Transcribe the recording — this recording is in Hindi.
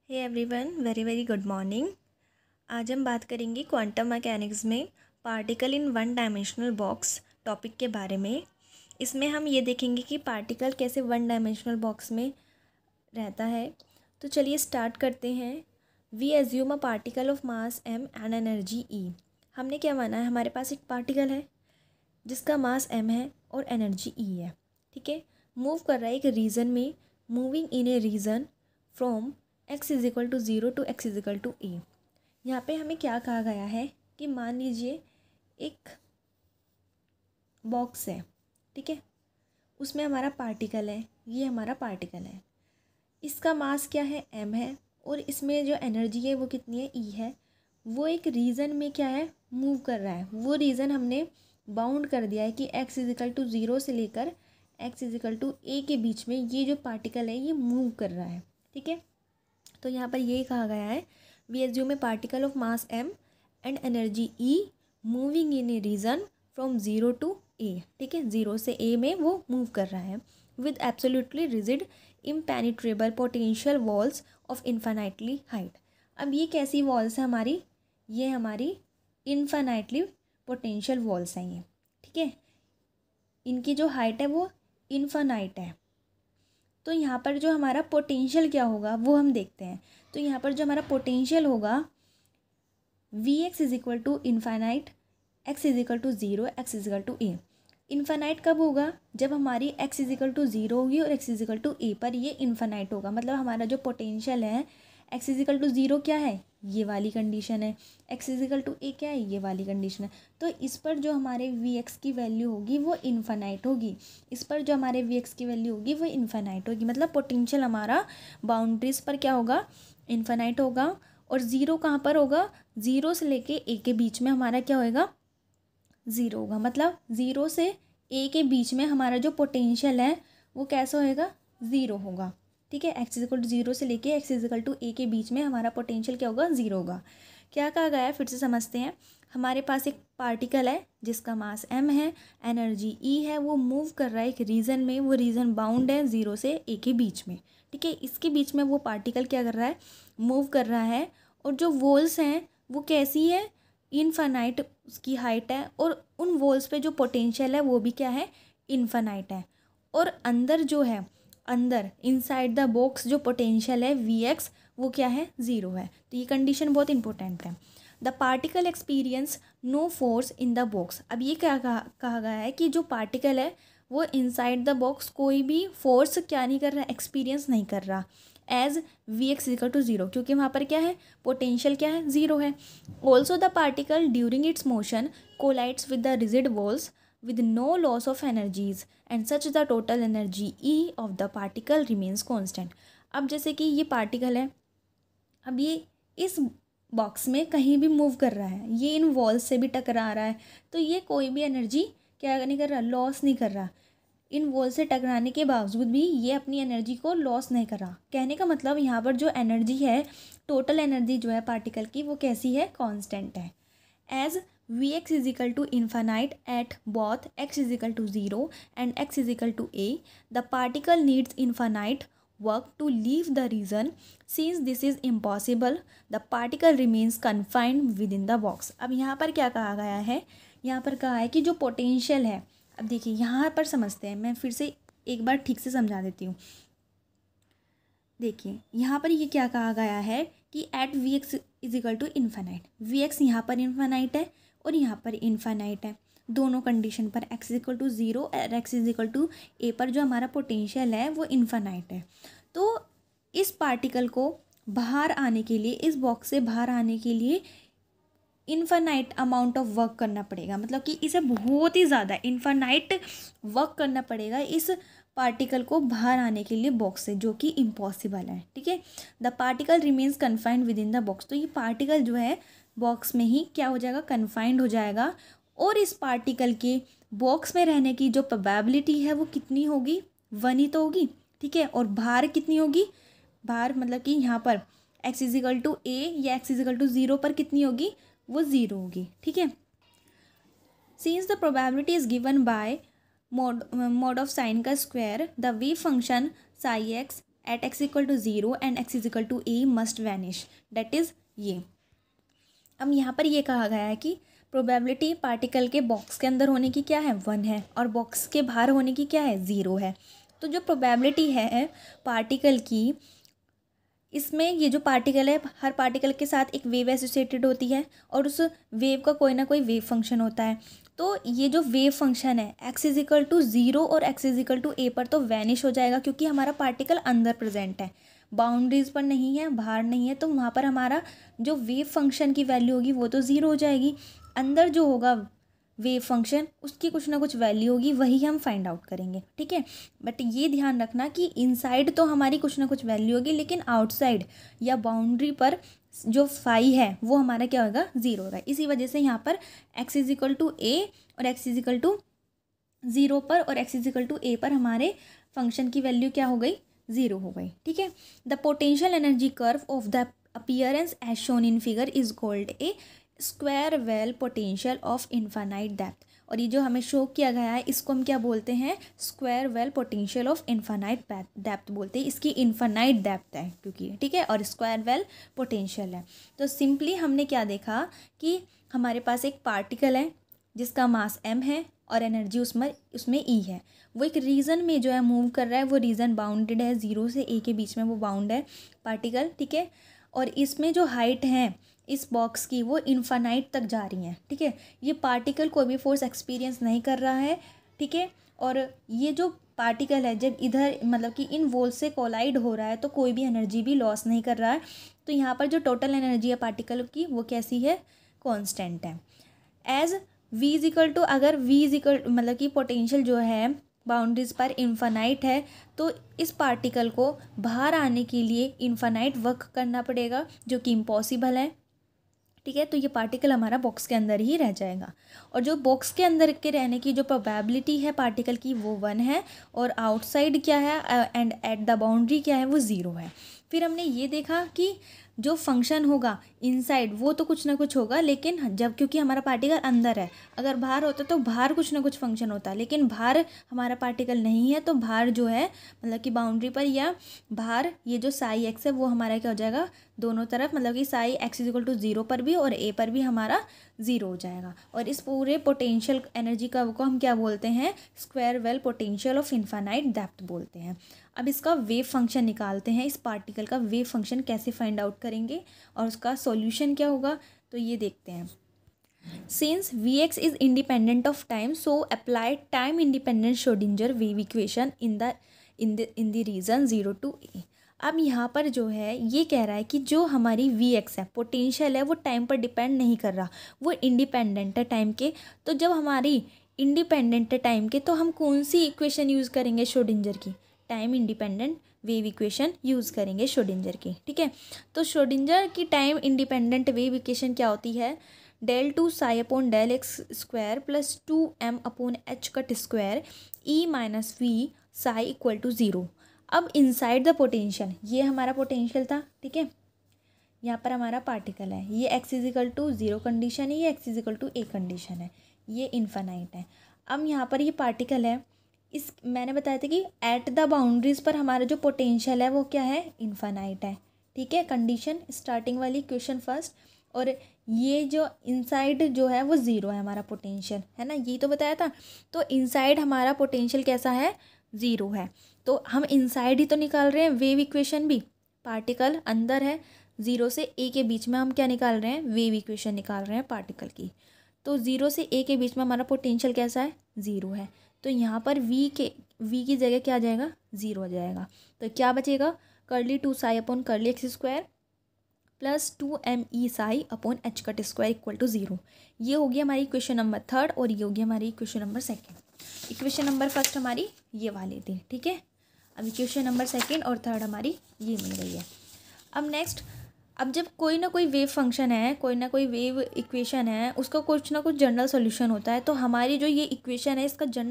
हे everyone, very very good morning. आज हम बात करेंगे क्वांटम मैकेनिक्स में particle in one dimensional box topic के बारे में। इसमें हम ये देखेंगे कि पार्टिकल कैसे वन डायमेंशनल बॉक्स में रहता है। तो चलिए स्टार्ट करते हैं। We assume a particle of mass m and energy E। हमने क्या माना है, हमारे पास एक पार्टिकल है जिसका मास m है और एनर्जी E है। ठीक है, मूव कर रहा है एक रीजन में, moving in a region from x is equal to 0 to x is equal to a. यहाँ पे हमें क्या कहा गया है कि मान लीजिए एक बॉक्स है, ठीक है, उसमें हमारा पार्टिकल है, ये हमारा पार्टिकल है, इसका मास क्या है, m है, और इसमें जो एनर्जी है वो कितनी है, E है। वो एक रीजन में क्या है, मूव कर रहा है। वो रीजन हमने बाउंड कर दिया है कि x इज इक्वल टू 0 से लेकर x इज इक्वल टू ए के बीच में ये जो पार्टिकल है ये मूव कर रहा है। ठीक है, तो यहाँ पर यही कहा गया है, we assume a particle of mass m and energy E moving in a region from 0 to a। ठीक है, 0 से a में वो मूव कर रहा है with absolutely rigid impenetrable potential walls of infinitely height. अब ये कैसी वॉल्स है हमारी, ये हमारी इन्फाइनाइटली पोटेंशियल वॉल्स हैं ये। ठीक है, इनकी जो हाइट है वो इन्फाइनाइट है। तो यहाँ पर जो हमारा पोटेंशियल क्या होगा वो हम देखते हैं। तो यहाँ पर जो हमारा पोटेंशियल होगा V x is equal to infinite x is equal to 0 x is equal to a. Infinite कब होगा, जब हमारी एक्स इज इक्वल टू 0 होगी और एक्स इज इक्वल टू ए पर ये इन्फाइनाइट होगा। मतलब हमारा जो पोटेंशियल है एक्स इज इक्वल टू 0 क्या है, ये वाली कंडीशन है, एक्स इज इक्वल टू ए क्या है, ये वाली कंडीशन है। तो इस पर जो हमारे वी एक्स की वैल्यू होगी वो इन्फाइनाइट होगी, इस पर जो हमारे वी एक्स की वैल्यू होगी वो इन्फाइनाइट होगी। मतलब पोटेंशियल हमारा बाउंड्रीज पर क्या होगा, इन्फाइनाइट होगा। और ज़ीरो कहाँ पर होगा, 0 से लेके ए के बीच में हमारा क्या होएगा, 0 होगा। मतलब 0 से ए के बीच में हमारा जो पोटेंशियल है वो कैसा होएगा, 0 होगा। ठीक है, एक्स इजिकल टू 0 से लेके एक्स इजिकल टू ए के बीच में हमारा पोटेंशियल क्या होगा, 0 होगा। क्या कहा गया है, फिर से समझते हैं। हमारे पास एक पार्टिकल है जिसका मास m है, एनर्जी E है, वो मूव कर रहा है एक रीजन में, वो रीजन बाउंड है 0 से ए के बीच में। ठीक है, इसके बीच में वो पार्टिकल क्या कर रहा है, मूव कर रहा है। और जो वॉल्स हैं वो कैसी है, इनफाइनाइट उसकी हाइट है, और उन वॉल्स पे जो पोटेंशियल है वो भी क्या है, इनफाइनाइट है। और अंदर जो है, अंदर इनसाइड द बॉक्स जो पोटेंशियल है वी एक्स वो क्या है, 0 है। तो ये कंडीशन बहुत इंपॉर्टेंट है। The particle experience no force in the box. अब ये क्या कहा गया है कि जो पार्टिकल है वो इनसाइड द बॉक्स कोई भी फोर्स क्या नहीं कर रहा, एक्सपीरियंस नहीं कर रहा as V x equal to 0, क्योंकि वहाँ पर क्या है, पोटेंशियल क्या है, 0 है। Also the particle during its motion collides with the rigid walls with no loss of energies and such the total energy E of the particle remains constant। अब जैसे कि ये पार्टिकल है, अब ये इस बॉक्स में कहीं भी मूव कर रहा है, ये इन वॉल्स से भी टकरा रहा है, तो ये कोई भी एनर्जी क्या नहीं कर रहा, लॉस नहीं कर रहा। इन वॉल से टकराने के बावजूद भी ये अपनी एनर्जी को लॉस नहीं कर रहा। कहने का मतलब यहाँ पर जो एनर्जी है, टोटल एनर्जी जो है पार्टिकल की, वो कैसी है, कांस्टेंट है। As V x is equal to infinite at both x is equal to 0 and x is equal to a, the particle needs infinite work to leave the region. Since this is impossible, the particle remains confined within the box। अब यहाँ पर क्या कहा गया है, यहाँ पर कहा है कि जो पोटेंशियल है, अब देखिए यहाँ पर समझते हैं, मैं फिर से एक बार ठीक से समझा देती हूँ। देखिए यहाँ पर ये क्या कहा गया है कि at V x is equal to infinite, V x यहाँ पर इन्फानाइट है और यहाँ पर इन्फानाइट है। दोनों कंडीशन पर एक्स इज इक्वल टू 0 और एक्स इज इक्वल टू ए पर जो हमारा पोटेंशियल है वो इन्फानाइट है। तो इस पार्टिकल को बाहर आने के लिए, इस बॉक्स से बाहर आने के लिए इन्फानाइट अमाउंट ऑफ वर्क करना पड़ेगा। मतलब कि इसे बहुत ही ज़्यादा इन्फानाइट वर्क करना पड़ेगा इस पार्टिकल को बाहर आने के लिए बॉक्स से, जो कि इम्पॉसिबल है। ठीक है, the particle remains confined with in the box. तो ये पार्टिकल जो है बॉक्स में ही क्या हो जाएगा, कन्फाइंड हो जाएगा। और इस पार्टिकल के बॉक्स में रहने की जो प्रोबेबिलिटी है वो कितनी होगी, 1 ही तो होगी। ठीक है, और बाहर कितनी होगी, बाहर मतलब कि यहाँ पर एक्स इजिकल टू ए या एक्स इजिकल टू 0 पर कितनी होगी, वो 0 होगी। ठीक है, since the probability is given by mod of sin का square, the wave function psi x at x equal to 0 and x is equal to a must vanish, that is ये। अब यहाँ पर ये कहा गया है कि प्रोबेबिलिटी पार्टिकल के बॉक्स के अंदर होने की क्या है, 1 है, और बॉक्स के बाहर होने की क्या है, 0 है। तो जो प्रोबेबिलिटी है पार्टिकल की, इसमें ये जो पार्टिकल है, हर पार्टिकल के साथ एक वेव एसोसिएटेड होती है और उस वेव का कोई ना कोई वेव फंक्शन होता है। तो ये जो वेव फंक्शन है एक्स इज इक्वल टू 0 और एक्स इज इक्वल टू ए पर तो वैनिश हो जाएगा, क्योंकि हमारा पार्टिकल अंदर प्रेजेंट है, बाउंड्रीज पर नहीं है, बाहर नहीं है। तो वहाँ पर हमारा जो वेव फंक्शन की वैल्यू होगी वो तो 0 हो जाएगी। अंदर जो होगा वेव फंक्शन, उसकी कुछ ना कुछ वैल्यू होगी, वही हम फाइंड आउट करेंगे, ठीक है। बट ये ध्यान रखना कि इनसाइड तो हमारी कुछ ना कुछ वैल्यू होगी, लेकिन आउटसाइड या बाउंड्री पर जो फाई है वो हमारा क्या होगा, 0 होगा। इसी वजह से यहाँ पर एक्स इज इक्वल टू ए और एक्स इज इक्वल टू 0 पर और एक्स इज इक्वल टू ए पर हमारे फंक्शन की वैल्यू क्या हो गई, 0 हो गई, ठीक है। The potential energy curve of the appearance as shown in figure is called a square well potential of infinite depth. और ये जो हमें शो किया गया है इसको हम क्या बोलते हैं, square well potential of infinite depth बोलते हैं। इसकी इन्फानाइट डेप्थ है क्योंकि, ठीक है, और स्क्वायर वेल पोटेंशियल है। तो सिंपली हमने क्या देखा कि हमारे पास एक पार्टिकल है जिसका मास m है और एनर्जी उसमें E है। वो एक रीजन में जो है मूव कर रहा है, वो रीजन बाउंडेड है, 0 से a के बीच में वो बाउंड है पार्टिकल, ठीक है। और इसमें जो हाइट है इस बॉक्स की वो इन्फानाइट तक जा रही हैं, ठीक है। ये पार्टिकल कोई भी फोर्स एक्सपीरियंस नहीं कर रहा है, ठीक है। और ये जो पार्टिकल है जब इधर मतलब कि इन वॉल से कोलाइड हो रहा है तो कोई भी एनर्जी भी लॉस नहीं कर रहा है। तो यहाँ पर जो टोटल एनर्जी है पार्टिकल की वो कैसी है, कॉन्स्टेंट है। As v is equal to, अगर v इज इक्वल मतलब कि पोटेंशियल जो है बाउंड्रीज पर इन्फानाइट है, तो इस पार्टिकल को बाहर आने के लिए इन्फानाइट वर्क करना पड़ेगा, जो कि इम्पॉसिबल है, ठीक है। तो ये पार्टिकल हमारा बॉक्स के अंदर ही रह जाएगा। और जो बॉक्स के अंदर के रहने की जो प्रोबेबिलिटी है पार्टिकल की वो 1 है, और आउटसाइड क्या है एंड एट द बाउंड्री क्या है, वो 0 है। फिर हमने ये देखा कि जो फंक्शन होगा इनसाइड वो तो कुछ ना कुछ होगा, लेकिन जब क्योंकि हमारा पार्टिकल अंदर है, अगर बाहर होता तो बाहर कुछ ना कुछ फंक्शन होता, लेकिन बाहर हमारा पार्टिकल नहीं है, तो बाहर जो है मतलब कि बाउंड्री पर या बाहर ये जो साई एक्स है वो हमारा क्या हो जाएगा, दोनों तरफ मतलब कि psi x is equal to 0 पर भी और ए पर भी हमारा 0 हो जाएगा। और इस पूरे पोटेंशियल एनर्जी का को हम क्या बोलते हैं, square well potential of infinite depth बोलते हैं। अब इसका वेव फंक्शन निकालते हैं, इस पार्टिकल का वेव फंक्शन कैसे फाइंड आउट करेंगे और उसका सॉल्यूशन क्या होगा, तो ये देखते हैं। Since Vx is independent of time, so apply time independent Schrodinger wave equation in the region 0 to a। अब यहाँ पर जो है ये कह रहा है कि जो हमारी Vx है पोटेंशियल है वो टाइम पर डिपेंड नहीं कर रहा, वो इंडिपेंडेंट है टाइम के। तो जब हमारी इंडिपेंडेंट है टाइम के तो हम कौन सी इक्वेशन यूज़ करेंगे, श्रोडिंगर की time independent wave equation use करेंगे श्रोडिंगर की, ठीक है। तो श्रोडिंगर की टाइम इंडिपेंडेंट वेव इक्वेशन क्या होती है, del two psi upon del x square plus 2m upon h cut square E minus V psi equal to 0। अब इनसाइड द पोटेंशियल, ये हमारा पोटेंशियल था, ठीक है, यहाँ पर हमारा पार्टिकल है, ये एक्स इजिकल टू 0 कंडीशन है, ये x is equal to a condition है, ये इन्फानाइट है। अब यहाँ पर ये पार्टिकल है, इस मैंने बताया था कि एट द बाउंड्रीज पर हमारा जो पोटेंशियल है वो क्या है, इन्फानाइट है, ठीक है। कंडीशन स्टार्टिंग वाली इक्वेशन फर्स्ट, और ये जो इनसाइड जो है वो 0 है हमारा पोटेंशियल, है ना, यही तो बताया था। तो इनसाइड हमारा पोटेंशियल कैसा है, 0 है। तो हम इनसाइड ही तो निकाल रहे हैं वेव इक्वेशन भी, पार्टिकल अंदर है, 0 से a के बीच में हम क्या निकाल रहे हैं, वेव इक्वेशन निकाल रहे हैं पार्टिकल की। तो 0 से a के बीच में हमारा पोटेंशियल कैसा है, 0 है। तो यहाँ पर v की जगह क्या आ जाएगा, 0 हो जाएगा। तो क्या बचेगा, curly 2 psi upon curly x square plus 2m psi upon h cut square equal to 0। ये होगी हमारी इक्वेशन नंबर 3 और ये होगी हमारी इक्वेशन नंबर 2। इक्वेशन नंबर 1 हमारी ये वाली थी, ठीक है। अब इक्वेशन नंबर 2 और 3 हमारी ये मिल गई है। अब नेक्स्ट, अब जब कोई ना कोई वेव फंक्शन है, कोई ना कोई वेव इक्वेशन है, उसका कुछ ना कुछ जनरल सॉल्यूशन होता है। तो हमारी जो ये इक्वेशन है इसका जनरल